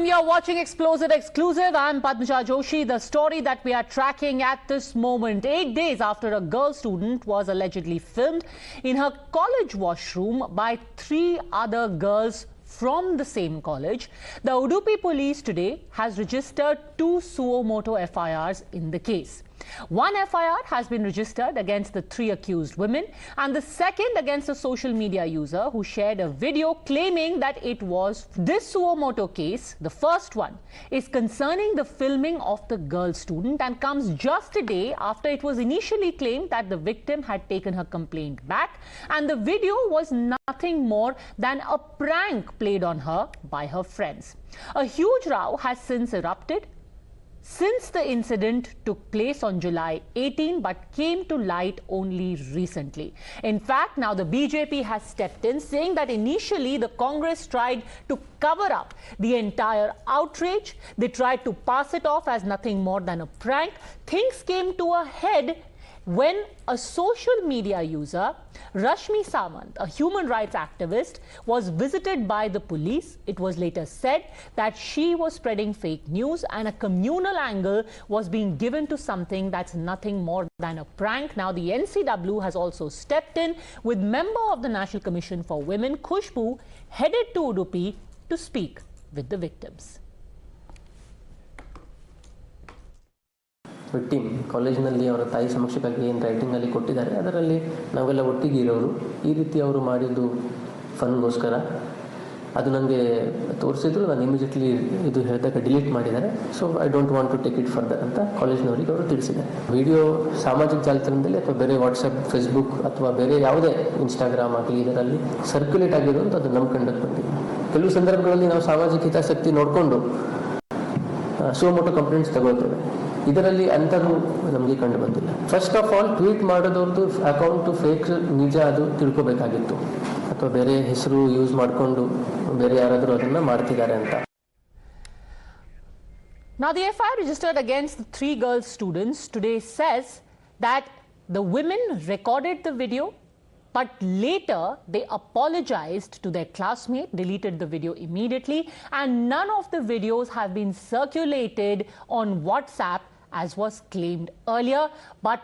Welcome. You're watching Explosive Exclusive. I'm Padmaja Joshi. The story that we are tracking at this moment, 8 days after a girl student was allegedly filmed in her college washroom by 3 other girls from the same college, the Udupi police today has registered 2 suo motu FIRs in the case. One FIR has been registered against the 3 accused women and the second against a social media user who shared a video claiming that it was this suo motu case. The first one is concerning the filming of the girl student and comes just a day after it was initially claimed that the victim had taken her complaint back and the video was nothing more than a prank played on her by her friends. A huge row has since erupted since the incident took place on July 18 but came to light only recently. In fact, now the BJP has stepped in, saying that initially the Congress tried to cover up the entire outrage. They tried to pass it off as nothing more than a prank. Things came to a head when a social media user, Rashmi Samant, a human rights activist, was visited by the police. It was later said that she was spreading fake news and a communal angle was being given to something that's nothing more than a prank. Now the NCW has also stepped in with member of the National Commission for Women, Khushbu, headed to Udupi to speak with the victims. Victim ಕಾಲೇಜಿನಲ್ಲಿ ಅವರ ತಾಯಿ ಸಮಕ್ಷಕ್ಕಾಗಿ ಏನು ರೈಟಿಂಗಲ್ಲಿ ಕೊಟ್ಟಿದ್ದಾರೆ ಅದರಲ್ಲಿ ನಾವೆಲ್ಲ ಒಟ್ಟಿಗೆ ಇರೋರು ಈ ರೀತಿ ಅವರು ಮಾಡಿದ್ದು ಫನ್ಗೋಸ್ಕರ ಅದು ನನಗೆ ತೋರಿಸಿದ್ರು. ನಾನು ಇಮಿಡಿಯೇಟ್ಲಿ ಇದು ಹೇಳಿದಾಗ ಡಿಲೀಟ್ ಮಾಡಿದ್ದಾರೆ. So I don't want to take it further ಅಂತ ಕಾಲೇಜಿನವರಿಗೆ ಅವರು ತಿಳಿಸಿದ್ದಾರೆ. ವಿಡಿಯೋ ಸಾಮಾಜಿಕ ಜಾಲತಾಣದಲ್ಲಿ ಅಥವಾ ಬೇರೆ ವಾಟ್ಸಪ್, ಫೇಸ್ಬುಕ್ ಅಥವಾ ಬೇರೆ ಯಾವುದೇ ಇನ್ಸ್ಟಾಗ್ರಾಮ್ ಆಗಲಿ ಇದರಲ್ಲಿ ಸರ್ಕ್ಯುಲೇಟ್ ಆಗಿರೋದು ಅದು ನಮ್ಮ ಕಂಡಕ್ಕೆ ಬಂದಿದೆ. ಕೆಲವು ಸಂದರ್ಭಗಳಲ್ಲಿ ನಾವು ಸಾಮಾಜಿಕ ಹಿತಾಸಕ್ತಿ ನೋಡಿಕೊಂಡು ಸುo motu ಕಂಪ್ಲೇಂಟ್ಸ್ ತಗೊಳ್ತೇವೆ. ಇದರಲ್ಲಿ ಅಂಥದ್ದು ನಮಗೆ ಕಂಡು ಬಂದಿಲ್ಲ. ಫಸ್ಟ್ ಆಫ್ ಆಲ್ ಟ್ವೀಟ್ ಮಾಡೋದವ್ರದ್ದು ಅಕೌಂಟು ಫೇಕ್ ನಿಜ ಅದು ತಿಳ್ಕೊಬೇಕಾಗಿತ್ತು ಅಥವಾ ಬೇರೆ ಹೆಸರು ಯೂಸ್ ಮಾಡಿಕೊಂಡು ಬೇರೆ ಯಾರಾದರೂ ಅದನ್ನು ಮಾಡ್ತಿದ್ದಾರೆ ಅಂತ. Now the FIR registered against the 3 girl students today says that the women recorded the video but later they apologized to their classmate, deleted the video immediately, and none of the videos have been circulated on WhatsApp as was claimed earlier. But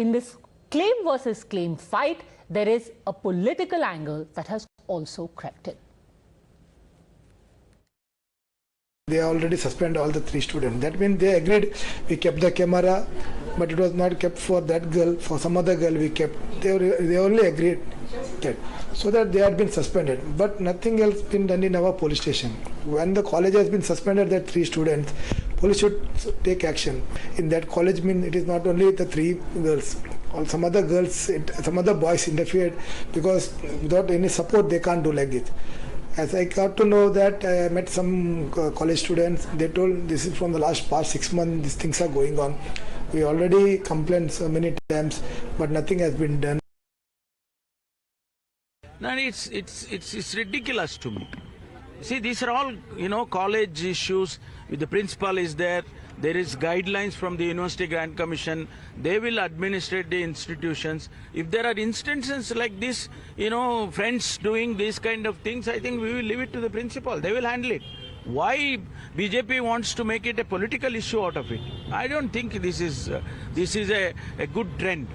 in this claim versus claim fight, there is a political angle that has also crept in. They already suspended all the 3 students. That means they agreed. We kept the camera, but it was not kept for that girl. For some other girl, we kept. They only agreed that, so that they had been suspended. But nothing else been done in our police station. When the college has been suspended, that 3 students, police should take action. In that college, it is not only the 3 girls. Or some other girls, some other boys interfered because without any support, they can't do like this. As I got to know that, I met some college students. They told this is from the past 6 months. These things are going on. We already complained so many times, but nothing has been done. No, it's ridiculous to me. See, these are all college issues. The principal is there. There is guidelines from the University Grant Commission. They will administrate the institutions. If there are instances like this, friends doing these kind of things, I think we will leave it to the principal. They will handle it. Why BJP wants to make it a political issue out of it? I don't think this is a good trend.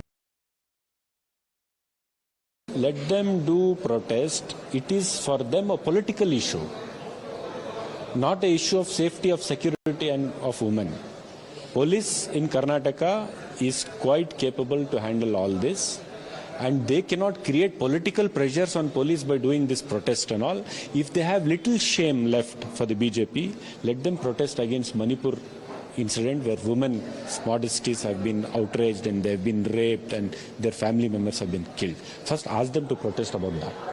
Let them do protest. It is for them a political issue, not an issue of safety, of security and of women. Police in Karnataka is quite capable to handle all this, and they cannot create political pressures on police by doing this protest and all. If they have little shame left for the BJP, let them protest against Manipur incident where women's modesties have been outraged and they have been raped and their family members have been killed. First ask them to protest about that.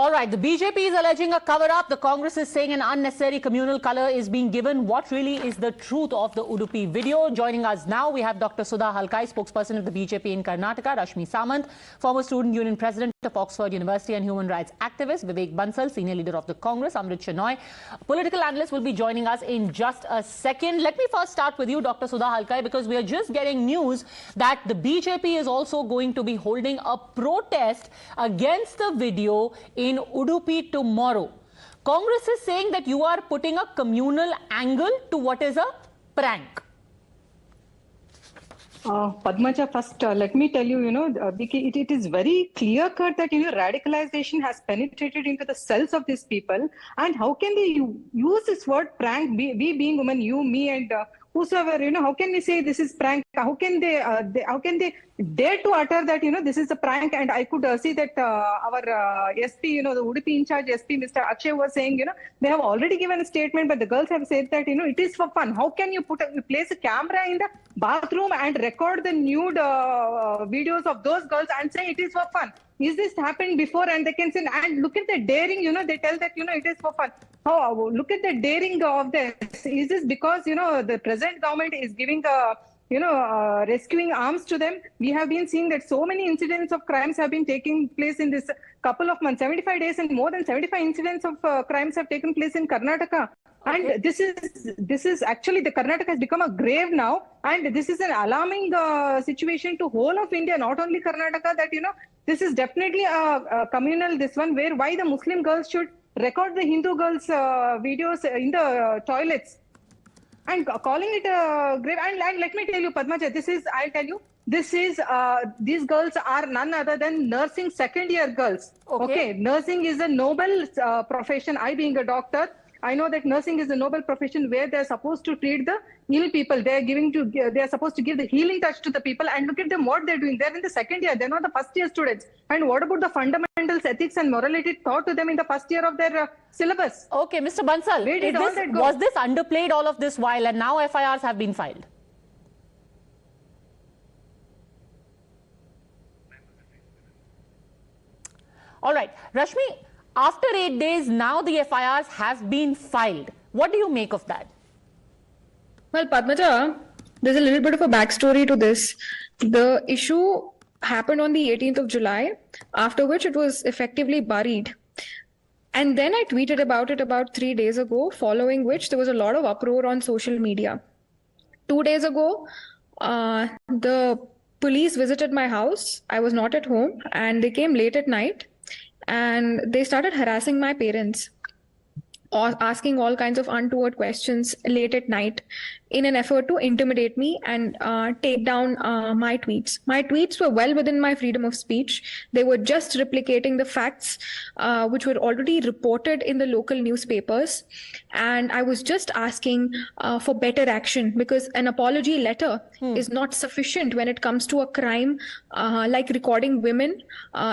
All right, the BJP is alleging a cover-up. The Congress is saying an unnecessary communal color is being given. What really is the truth of the Udupi video? Joining us now, we have Dr. Sudha Halkai, spokesperson of the BJP in Karnataka, Rashmi Samant, former student union president of Oxford University and human rights activist, Vivek Bansal, senior leader of the Congress, Amrit Shenoy, political analyst, will be joining us in just a second. Let me first start with you, Dr. Sudha Halkai, because we are just getting news that the BJP is also going to be holding a protest against the video in Udupi tomorrow. Congress is saying that you are putting a communal angle to what is a prank. Padmaja, first, let me tell you, it is very clear cut that, radicalization has penetrated into the cells of these people. And how can they use this word prank, we being women, you, me, and whosoever, how can we say this is prank? How can they dare to utter that, this is a prank? And I could see that our SP, the Udupi in charge SP, Mr. Akshay was saying, they have already given a statement, but the girls have said that, it is for fun. How can you place a camera in the bathroom and record the nude videos of those girls and say it is for fun? Is this happened before? And they can say, and look at the daring, they tell that, it is for fun. Oh, look at the daring of this. Is this because, the present government is giving rescuing arms to them? We have been seeing that so many incidents of crimes have been taking place in this couple of months, 75 days, and more than 75 incidents of crimes have taken place in Karnataka. Okay. And this is actually, the Karnataka has become a grave now, and this is an alarming situation to whole of India, not only Karnataka, that, this is definitely a communal, this one, where why the Muslim girls should record the Hindu girls' videos in the toilets and calling it a grave. And let me tell you, Padmaja, these girls are none other than nursing second-year girls. Okay. Nursing is a noble profession. I being a doctor, I know that nursing is a noble profession where they're supposed to treat the ill people. They're supposed to give the healing touch to the people. And look at them, what they're doing. They're in the second year. They're not the first year students. And what about the fundamentals, ethics and morality taught to them in the first year of their syllabus? Okay, Mr. Bansal, was this underplayed all of this while, and now FIRs have been filed? All right, Rashmi, after 8 days, now the FIRs have been filed. What do you make of that? Well, Padmaja, there's a little bit of a backstory to this. The issue happened on the 18th of July, after which it was effectively buried. And then I tweeted about it about 3 days ago, following which there was a lot of uproar on social media. 2 days ago, the police visited my house. I was not at home, and they came late at night. And they started harassing my parents, or asking all kinds of untoward questions late at night in an effort to intimidate me and take down my tweets. My tweets were well within my freedom of speech. They were just replicating the facts which were already reported in the local newspapers. And I was just asking for better action, because an apology letter is not sufficient when it comes to a crime like recording women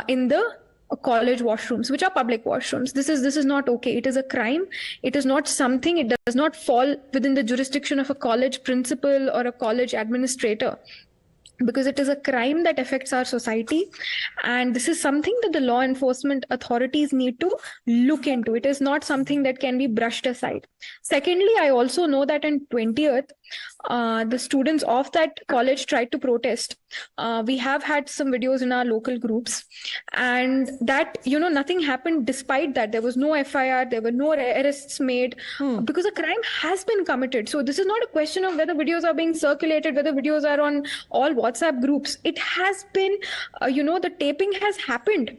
in the college washrooms, which are public washrooms. This is not okay. It is a crime. It is not something, it does not fall within the jurisdiction of a college principal or a college administrator, because it is a crime that affects our society. And this is something that the law enforcement authorities need to look into. It is not something that can be brushed aside. Secondly, I also know that on 20th, the students of that college tried to protest. We have had some videos in our local groups, and that, nothing happened despite that. There was no FIR, there were no arrests made, because a crime has been committed. So this is not a question of whether videos are being circulated, whether videos are on all WhatsApp groups. It has been, the taping has happened.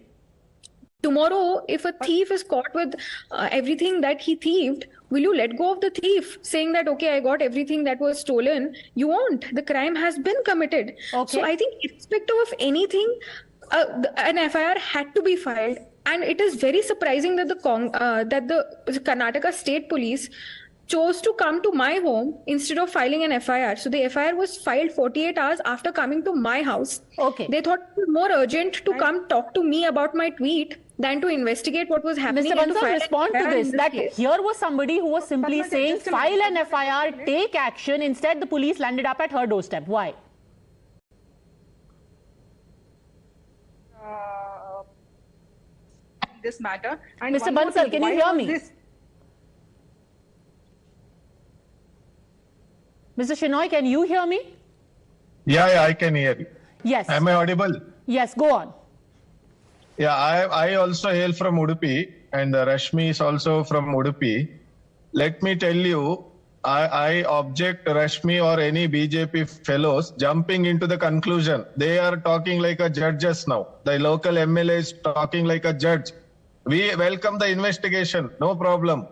Tomorrow, if a thief is caught with everything that he thieved, will you let go of the thief, saying that, okay, I got everything that was stolen? You won't. The crime has been committed. Okay. So I think irrespective of anything, an FIR had to be filed. And it is very surprising that the Karnataka State Police chose to come to my home instead of filing an FIR. So the FIR was filed 48 hours after coming to my house. Okay. They thought it was more urgent to come talk to me about my tweet than to investigate what was happening. Mr. Bansal, respond to this. That here was somebody who was simply saying, file an FIR, take action. Instead, the police landed up at her doorstep. Why? This matter. And Mr. Bansal, can you hear me? Mr. Shinoy, can you hear me? Yeah, I can hear you. Yes. Am I audible? Yes, go on. Yeah, I also hail from Udupi, and Rashmi is also from Udupi. Let me tell you, I object Rashmi or any BJP fellows jumping into the conclusion. They are talking like a judges now. The local MLA is talking like a judge. We welcome the investigation, no problem.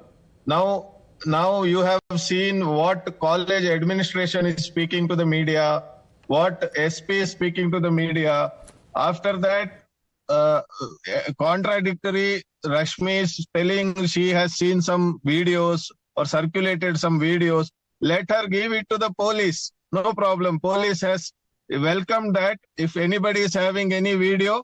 Now you have seen what college administration is speaking to the media, what SP is speaking to the media. After that, contradictory, Rashmi is telling she has seen some videos or circulated some videos. Let her give it to the police. No problem. Police has welcomed that. If anybody is having any video,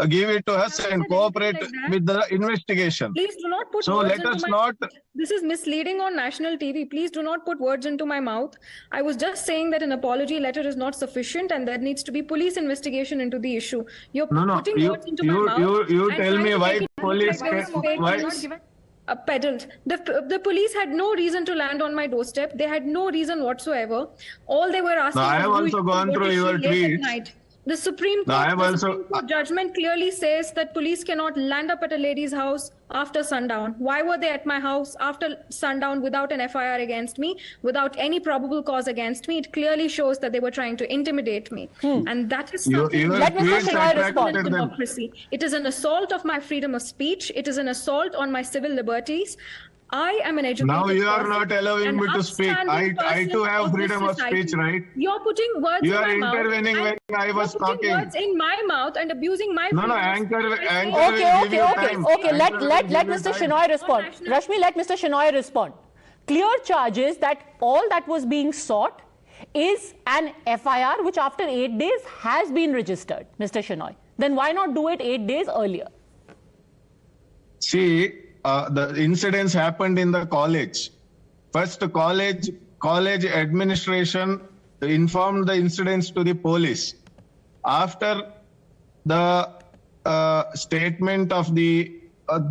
give it to us and cooperate with the investigation. Please do not put So words let into us my not. This is misleading on national TV. Please do not put words into my mouth. I was just saying that an apology letter is not sufficient and there needs to be police investigation into the issue. You're putting words into my mouth. You and tell trying me to why make it look police like there was fake why. news, peddled. The police had no reason to land on my doorstep. They had no reason whatsoever. All they were asking No, I have was, also gone through your tweets. The Supreme Court judgment clearly says that police cannot land up at a lady's house after sundown. Why were they at my house after sundown without an FIR against me, without any probable cause against me? It clearly shows that they were trying to intimidate me. And that is something Let Mr. Shenoy respond. Democracy. It is an assault of my freedom of speech. It is an assault on my civil liberties. I am an educated Now you are person, not allowing me to speak. I too have freedom of speech, right? You're putting words You in are my mouth. intervening when I was talking. You're putting words in my mouth and abusing my No, freedom of speech. anchor Okay. Let Mr. Shenoy respond. Rashmi, let Mr. Shenoy respond. Clear charges that all that was being sought is an FIR which after 8 days has been registered, Mr. Shenoy. Then why not do it 8 days earlier? See, the incidents happened in the college. First, college administration informed the incidents to the police. After the statement of the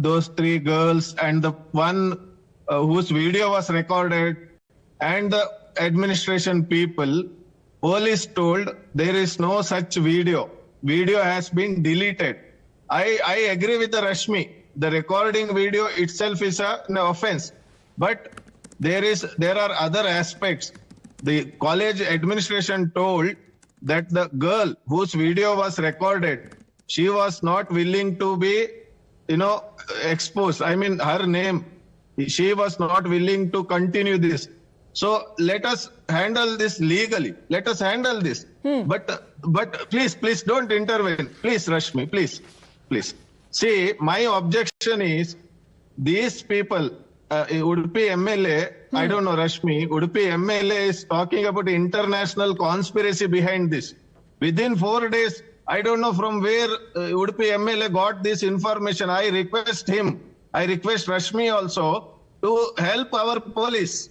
those three girls and the one whose video was recorded and the administration people, police told there is no such video. Video has been deleted. I agree with the Rashmi. The recording video itself is an offense, but there are other aspects. The college administration told that the girl whose video was recorded, she was not willing to be, exposed. I mean, her name, she was not willing to continue this. So let us handle this legally. Let us handle this. But please don't intervene. Please, Rashmi, please. See, my objection is these people, Udupi MLA, I don't know, Rashmi, Udupi MLA is talking about international conspiracy behind this. Within 4 days, I don't know from where Udupi MLA got this information. I request Rashmi also to help our police.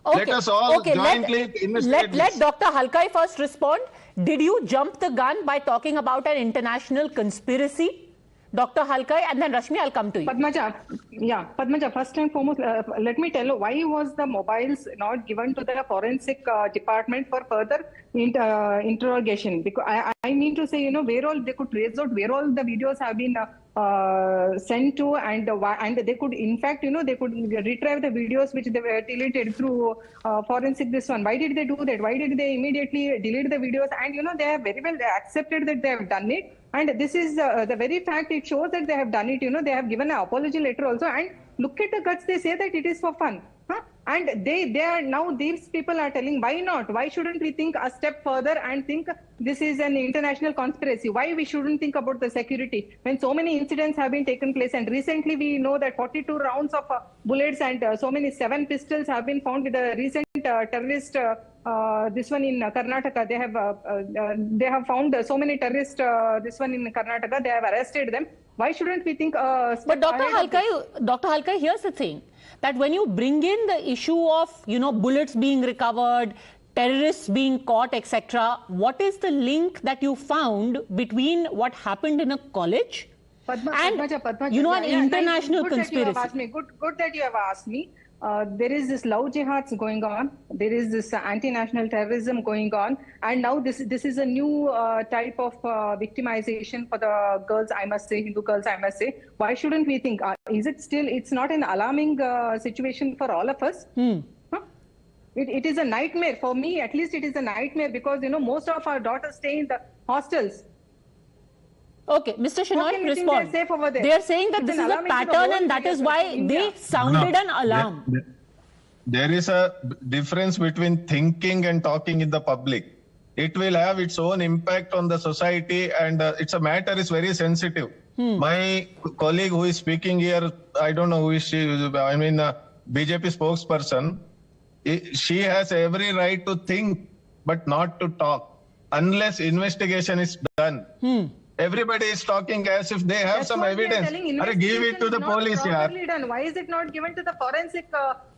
Okay. Let us all jointly investigate this. Let Dr. Halkai first respond. Did you jump the gun by talking about an international conspiracy? Dr. Halkai, and then Rashmi, I'll come to you. Padmaja, first and foremost, let me tell you, why was the mobiles not given to the forensic department for further interrogation? Because I mean to say, where all they could trace out where all the videos have been sent to, and they could, in fact, they could retrieve the videos which they were deleted through forensic this one. Why did they do that? Why did they immediately delete the videos? And, they have very well accepted that they have done it. And this is the very fact, it shows that they have done it. They have given an apology letter also. And look at the guts, they say that it is for fun. And they are now, these people are telling, why not? Why shouldn't we think a step further and think this is an international conspiracy? Why we shouldn't think about the security when so many incidents have been taken place? And recently we know that 42 rounds of bullets and so many 7 pistols have been found with the recent terrorist. This one in Karnataka, they have found so many terrorists. This one in Karnataka, they have arrested them. Why shouldn't we think? But Dr. Halkai, here's the thing: that when you bring in the issue of bullets being recovered, terrorists being caught, etc., what is the link that you found between what happened in a college and an international conspiracy? Good that you have asked me. There is this love jihads going on. There is this anti-national terrorism going on, and now this is a new type of victimization for the girls. I must say, Hindu girls. I must say, why shouldn't we think? Is it still? It's not an alarming situation for all of us. It is a nightmare for me. At least it is a nightmare because most of our daughters stay in the hostels. Okay, Mr. How Shenoy, can you think respond. they're safe over there? They are saying that It's this an is a alarm into the pattern whole and that is media why in they India. sounded an alarm. There is a difference between thinking and talking in the public. It will have its own impact on the society, and it's a matter is very sensitive. My colleague who is speaking here, I don't know who is she. I mean, BJP spokesperson. She has every right to think, but not to talk unless investigation is done. Everybody is talking as if they have That's some what we are evidence. telling. Arre, give it to Investigation the is not police, yaar. properly done. Why is it not given to the forensic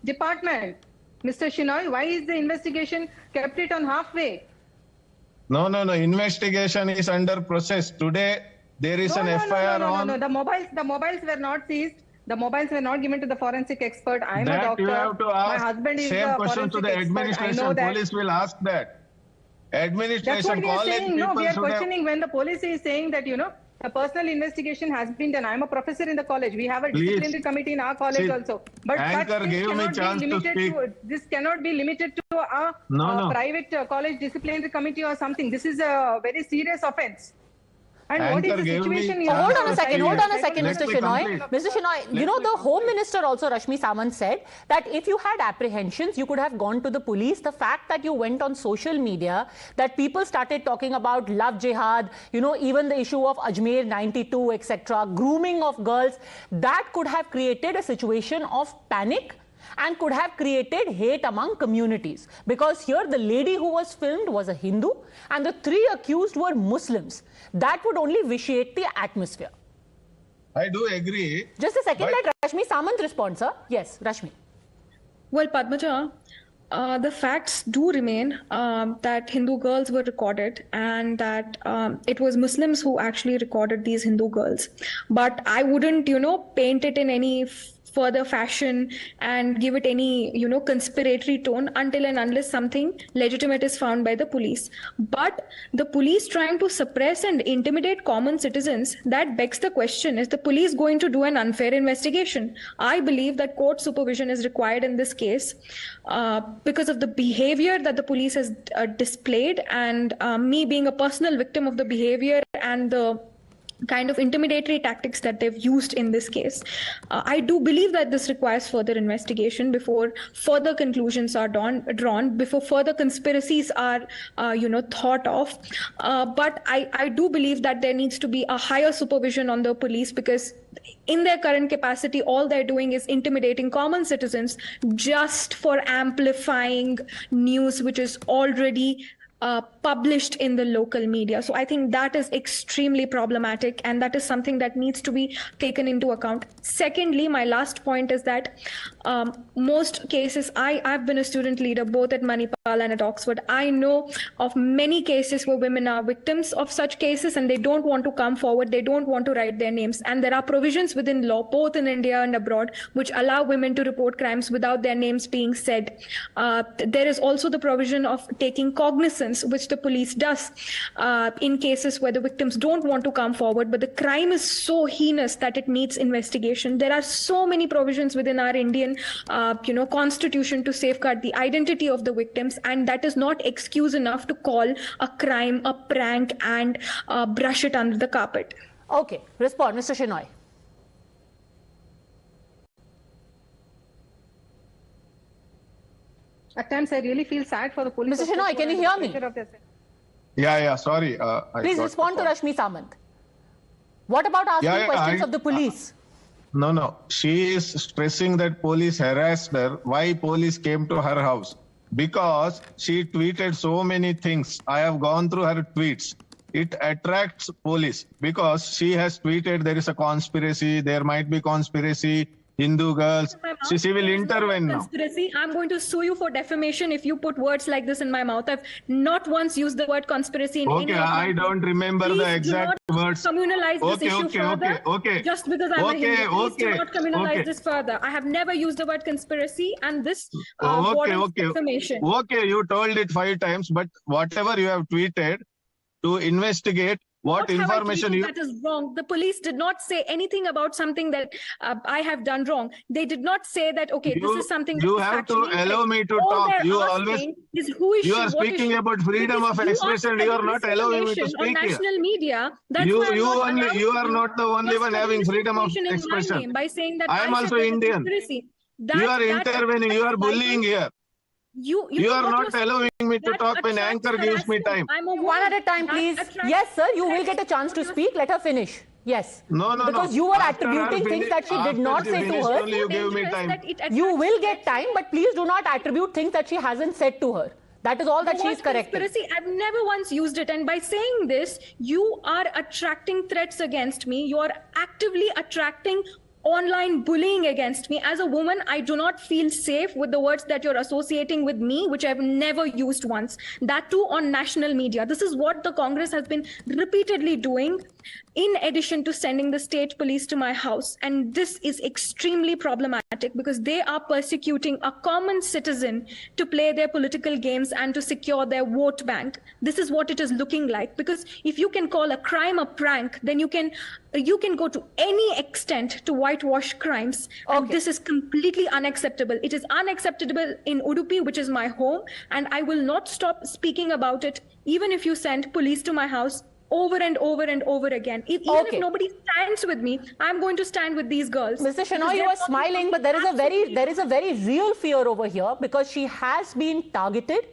department? Mr. Shenoy, why is the investigation kept it on halfway? No. Investigation is under process. Today, there is an FIR on. No. The mobiles were not seized. The mobiles were not given to the forensic expert. I am a That doctor. you have to ask. My husband is Same a question to forensic the expert. I know administration. that. Police will ask that. That's Administration, what we are college saying. No, people we are should have. questioning when the police is saying that, a personal investigation has been done. I am a professor in the college. We have a Please. disciplinary committee in our college See, also. But anchor this gave me cannot be chance to limited speak. this cannot be limited to a No. private college disciplinary committee or something. This is a very serious offense. And what is Anchor the gave me situation chance here? Hold on a second, Let Mr. me Shenoy. complete. Mr. Shenoy, the Home Minister also, Rashmi Samant, said that if you had apprehensions, you could have gone to the police. The fact that you went on social media, that people started talking about love jihad, even the issue of Ajmer 92, etc., grooming of girls, that could have created a situation of panic and could have created hate among communities. Because here the lady who was filmed was a Hindu and the 3 accused were Muslims. That would only vitiate the atmosphere. I do agree. Just a second, But- let Rashmi Samant respond, sir. Yes, Rashmi. Well, Padmaja, the facts do remain that Hindu girls were recorded and that it was Muslims who actually recorded these Hindu girls. But I wouldn't, paint it in any further fashion and give it any, conspiratory tone until and unless something legitimate is found by the police. But the police trying to suppress and intimidate common citizens, that begs the question, is the police going to do an unfair investigation? I believe that court supervision is required in this case because of the behavior that the police has displayed, and me being a personal victim of the behavior and the kind of intimidatory tactics that they've used in this case. I do believe that this requires further investigation before further conclusions are drawn, before further conspiracies are, thought of. But I do believe that there needs to be a higher supervision on the police, because in their current capacity, all they're doing is intimidating common citizens just for amplifying news which is already published in the local media. So I think that is extremely problematic, and that is something that needs to be taken into account. Secondly, my last point is that most cases, I've been a student leader both at Manipal and at Oxford. I know of many cases where women are victims of such cases and they don't want to come forward, they don't want to write their names. And there are provisions within law, both in India and abroad, which allow women to report crimes without their names being said. There is also the provision of taking cognizance, which the police does in cases where the victims don't want to come forward, but the crime is so heinous that it needs investigation. There are so many provisions within our Indian constitution to safeguard the identity of the victims, and that is not excuse enough to call a crime a prank and brush it under the carpet. Okay, respond, Mr. Shenoy. At times, I really feel sad for the police. Mr. Shenoy, can you hear me? Yeah, sorry. Please respond to Rashmi Samant. What about asking questions of the police? No. She is stressing that police harassed her. Why police came to her house? Because she tweeted so many things. I have gone through her tweets. It attracts police because she has tweeted there is a conspiracy, there might be conspiracy, Hindu girls. She will intervene now. Conspiracy. I'm going to sue you for defamation if you put words like this in my mouth. I've not once used the word conspiracy in any of my I don't remember the exact words. Communalize this issue further. Okay. Just because I'm a Hindu, please do not communalize okay. this further. I have never used the word conspiracy, and this defamation. Okay, you told it 5 times, but whatever you have tweeted, to investigate, what have I information tweeted you... that is wrong? The police did not say anything about something that I have done wrong. They did not say that, okay, this is something You that is have to factually allow incorrect. me to All talk. they're You asking always... is who is You are she, what is speaking she? about freedom Because of expression. You are not allowing me to misinformation speak on here. national media. That's You why I'm not only... allowed You to are not the only one spreading having freedom of misinformation in my expression. name by saying that I am said also there's a Indian. conspiracy. You are intervening. You are bullying here. You You know are what not you're allowing me to that talk when attracts anchor gives me harassment. time. I'm a woman. One at a time, That please. attracts Yes, sir, you will get a threats. chance to speak. Let her finish. Yes. No. Because you were After her attributing things that she did after not she say to finished her. only you give me time. You will get time, but please do not attribute things that she hasn't said to her. That is all that she is correcting. Conspiracy, I've never once used it. And by saying this, you are attracting threats against me. You are actively attracting online bullying against me. As a woman, I do not feel safe with the words that you're associating with me, which I've never used once. That too on national media. This is what the Congress has been repeatedly doing, in addition to sending the state police to my house. And this is extremely problematic because they are persecuting a common citizen to play their political games and to secure their vote bank. This is what it is looking like. Because if you can call a crime a prank, then you can go to any extent to whitewash crimes. And this is completely unacceptable. It is unacceptable in Udupi, which is my home, and I will not stop speaking about it, even if you send police to my house over and over and over again. Even if nobody stands with me, I'm going to stand with these girls. Mr. Shenoy, you are smiling, but there is a very real fear over here because she has been targeted.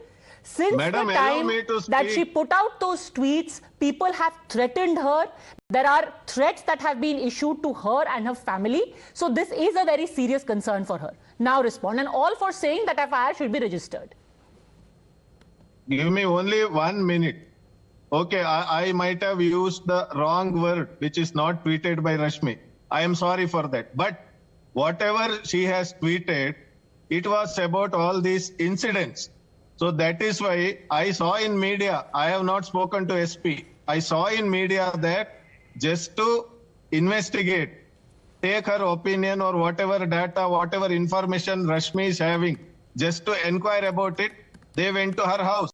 Since the time that she put out those tweets, people have threatened her. There are threats that have been issued to her and her family. So this is a very serious concern for her. Now respond. And all for saying that FIR should be registered. Give me only 1 minute. Okay, I might have used the wrong word, which is not tweeted by Rashmi. I am sorry for that. But whatever she has tweeted, it was about all these incidents. So that is why I saw in media, I have not spoken to SP. I saw in media that just to investigate, take her opinion or whatever data, whatever information Rashmi is having, just to inquire about it, they went to her house.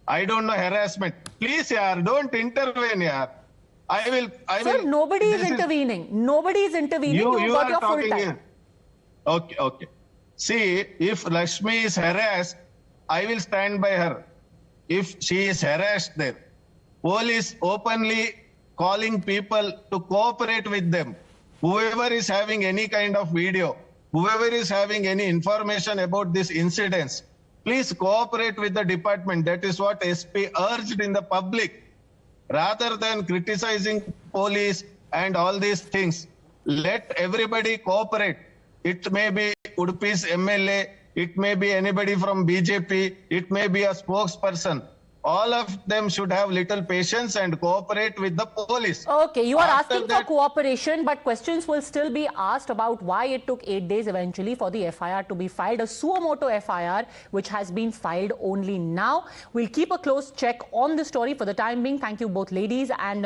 I don't know harassment. Please, yaar, don't intervene, yaar. Sir, nobody is intervening. Nobody is intervening. You got are your full talking time. here. Okay. See, if Rashmi is harassed, I will stand by her. If she is harassed there, police openly calling people to cooperate with them. Whoever is having any kind of video, whoever is having any information about these incidents, please cooperate with the department. That is what SP urged in the public. Rather than criticizing police and all these things, let everybody cooperate. It may be Udupi's MLA, it may be anybody from BJP, it may be a spokesperson. All of them should have little patience and cooperate with the police. Okay, you are asking for cooperation, but questions will still be asked about why it took 8 days eventually for the FIR to be filed, a suo motu FIR, which has been filed only now. We'll keep a close check on the story for the time being. Thank you both ladies. And